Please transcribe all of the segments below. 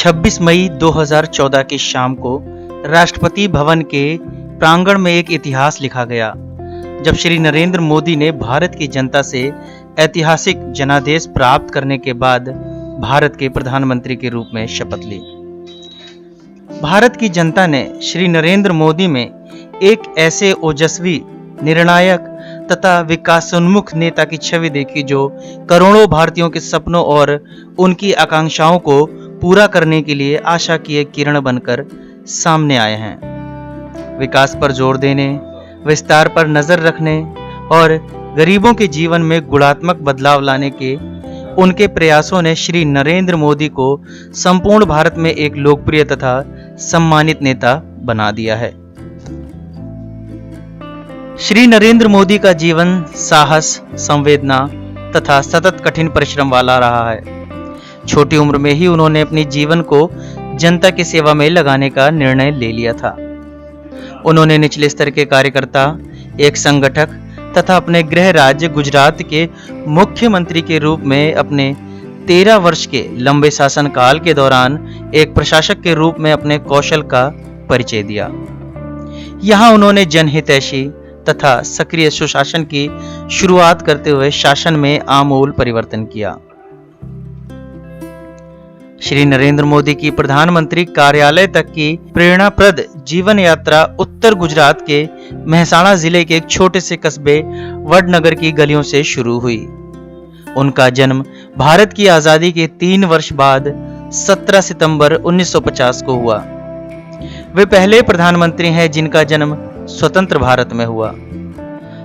26 मई 2014 की शाम को राष्ट्रपति भवन के प्रांगण में एक इतिहास लिखा गया, जब श्री नरेंद्र मोदी ने भारत की जनता से ऐतिहासिक जनादेश प्राप्त करने के बाद भारत के प्रधानमंत्री के रूप में शपथ ली। भारत की जनता ने श्री नरेंद्र मोदी में एक ऐसे ओजस्वी, निर्णायक तथा विकासोन्मुख नेता की छवि देखी जो करोड़ों भारतीयों के सपनों और उनकी आकांक्षाओं को पूरा करने के लिए आशा की एक किरण बनकर सामने आए हैं। विकास पर जोर देने, विस्तार पर नजर रखने और गरीबों के जीवन में गुणात्मक बदलाव लाने के उनके प्रयासों ने श्री नरेंद्र मोदी को संपूर्ण भारत में एक लोकप्रिय तथा सम्मानित नेता बना दिया है। श्री नरेंद्र मोदी का जीवन साहस, संवेदना तथा सतत कठिन परिश्रम वाला रहा है। छोटी उम्र में ही उन्होंने अपने जीवन को जनता की सेवा में लगाने का निर्णय ले लिया था। उन्होंने निचले स्तर के कार्यकर्ता, एक संगठक तथा अपने गृह राज्य गुजरात के मुख्यमंत्री के रूप में अपने 13 वर्ष के लंबे शासनकाल के दौरान एक प्रशासक के रूप में अपने कौशल का परिचय दिया। यहाँ उन्होंने जनहितैषी तथा सक्रिय सुशासन की शुरुआत करते हुए शासन में आमूल परिवर्तन किया। श्री नरेंद्र मोदी की प्रधानमंत्री कार्यालय तक की प्रेरणाप्रद जीवन यात्रा उत्तर गुजरात के मेहसाणा जिले के एक छोटे से कस्बे वडनगर की गलियों से शुरू हुई। उनका जन्म भारत की आजादी के 3 वर्ष बाद 17 सितंबर 1950 को हुआ। वे पहले प्रधानमंत्री हैं जिनका जन्म स्वतंत्र भारत में हुआ।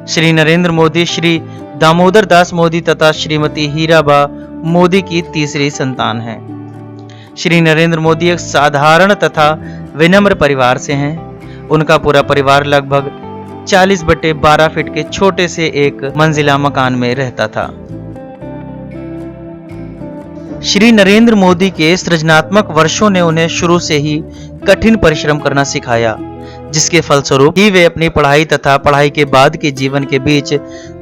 श्री नरेंद्र मोदी श्री दामोदर दास मोदी तथा श्रीमती हीराबा मोदी की तीसरी संतान हैं। श्री नरेंद्र मोदी एक साधारण तथा विनम्र परिवार से हैं। उनका पूरा परिवार लगभग 40/12 फीट के छोटे से एक मंजिला मकान में रहता था। श्री नरेंद्र मोदी के सृजनात्मक वर्षों ने उन्हें शुरू से ही कठिन परिश्रम करना सिखाया, जिसके फलस्वरूप ही वे अपनी पढ़ाई तथा पढ़ाई के बाद के जीवन के बीच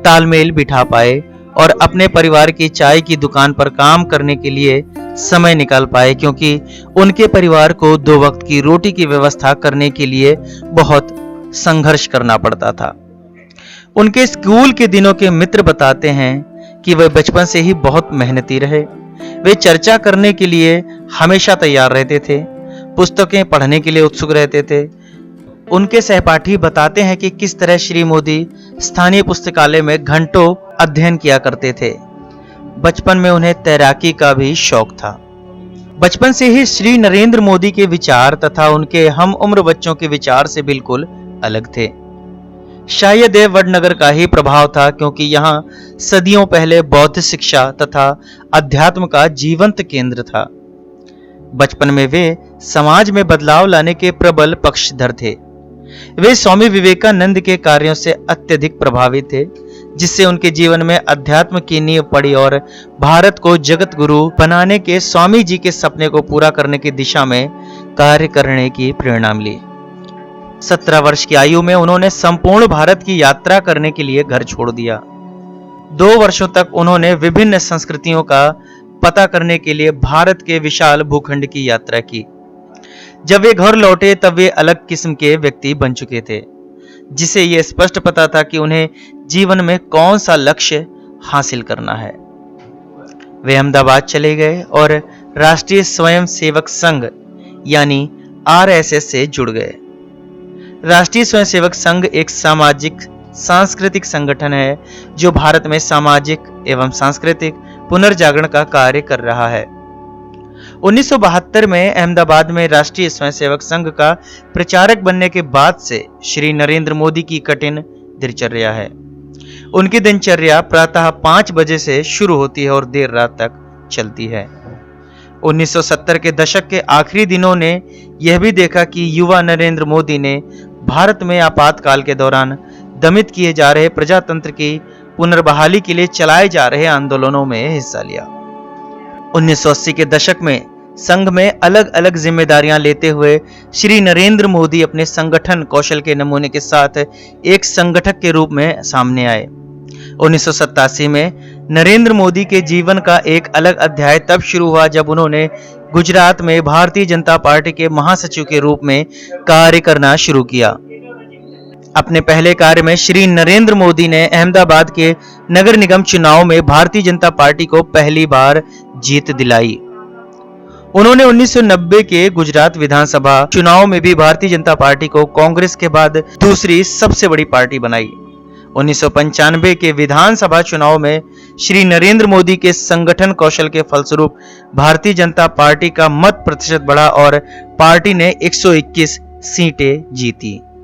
तालमेल बिठा पाए और अपने परिवार की चाय की दुकान पर काम करने के लिए समय निकाल पाए, क्योंकि उनके परिवार को 2 वक्त की रोटी की व्यवस्था करने के लिए बहुत संघर्ष करना पड़ता था। उनके स्कूल के दिनों के मित्र बताते हैं कि वे बचपन से ही बहुत मेहनती रहे। वे चर्चा करने के लिए हमेशा तैयार रहते थे, पुस्तकें पढ़ने के लिए उत्सुक रहते थे। उनके सहपाठी बताते हैं कि किस तरह श्री मोदी स्थानीय पुस्तकालय में घंटों अध्ययन किया करते थे। बचपन में उन्हें तैराकी का भी शौक था। बचपन से ही श्री नरेंद्र मोदी के विचार तथा उनके हम उम्र बच्चों के विचार से बिल्कुल अलग थे। शायद यह वडनगर का ही प्रभाव था, क्योंकि यहाँ सदियों पहले बौद्ध शिक्षा तथा अध्यात्म का जीवंत केंद्र था। बचपन में वे समाज में बदलाव लाने के प्रबल पक्षधर थे। वे स्वामी विवेकानंद के कार्यों से अत्यधिक प्रभावित थे, जिससे उनके जीवन में अध्यात्म की नींव पड़ी और भारत को जगत गुरु बनाने के स्वामी जी के सपने को पूरा करने की दिशा में कार्य करने की प्रेरणा मिली। 17 वर्ष की आयु में उन्होंने संपूर्ण भारत की यात्रा करने के लिए घर छोड़ दिया। 2 वर्षों तक उन्होंने विभिन्न संस्कृतियों का पता करने के लिए भारत के विशाल भूखंड की यात्रा की। जब वे घर लौटे तब वे अलग किस्म के व्यक्ति बन चुके थे, जिसे यह स्पष्ट पता था कि उन्हें जीवन में कौन सा लक्ष्य हासिल करना है। वे अहमदाबाद चले गए और राष्ट्रीय स्वयं सेवक संघ यानी RSS से जुड़ गए। राष्ट्रीय स्वयं सेवक संघ एक सामाजिक सांस्कृतिक संगठन है जो भारत में सामाजिक एवं सांस्कृतिक पुनर्जागरण का कार्य कर रहा है। 1972 में अहमदाबाद में राष्ट्रीय स्वयंसेवक संघ का प्रचारक बनने के बाद से श्री नरेंद्र मोदी की कठिन दिनचर्या है। उनकी दिनचर्या प्रातः 5 बजे से शुरू होती है और देर रात तक चलती है। 1970 के दशक के आखिरी दिनों ने यह भी देखा कि युवा नरेंद्र मोदी ने भारत में आपातकाल के दौरान दमित किए जा रहे प्रजातंत्र की पुनर्बहाली के लिए चलाए जा रहे आंदोलनों में हिस्सा लिया। 1980 के दशक में संघ में अलग अलग जिम्मेदारियां लेते हुए श्री नरेंद्र मोदी अपने संगठन कौशल के नमूने के साथ एक संगठक के रूप में सामने आए। 1987 में नरेंद्र मोदी के जीवन का एक अलग अध्याय तब शुरू हुआ जब उन्होंने गुजरात में भारतीय जनता पार्टी के महासचिव के रूप में कार्य करना शुरू किया। अपने पहले कार्य में श्री नरेंद्र मोदी ने अहमदाबाद के नगर निगम चुनाव में भारतीय जनता पार्टी को पहली बार जीत दिलाई। उन्होंने 1990 के गुजरात विधानसभा चुनाव में भी भारतीय जनता पार्टी को कांग्रेस के बाद दूसरी सबसे बड़ी पार्टी बनाई। 1995 के विधानसभा चुनाव में श्री नरेंद्र मोदी के संगठन कौशल के फलस्वरूप भारतीय जनता पार्टी का मत प्रतिशत बढ़ा और पार्टी ने 121 सीटें जीती।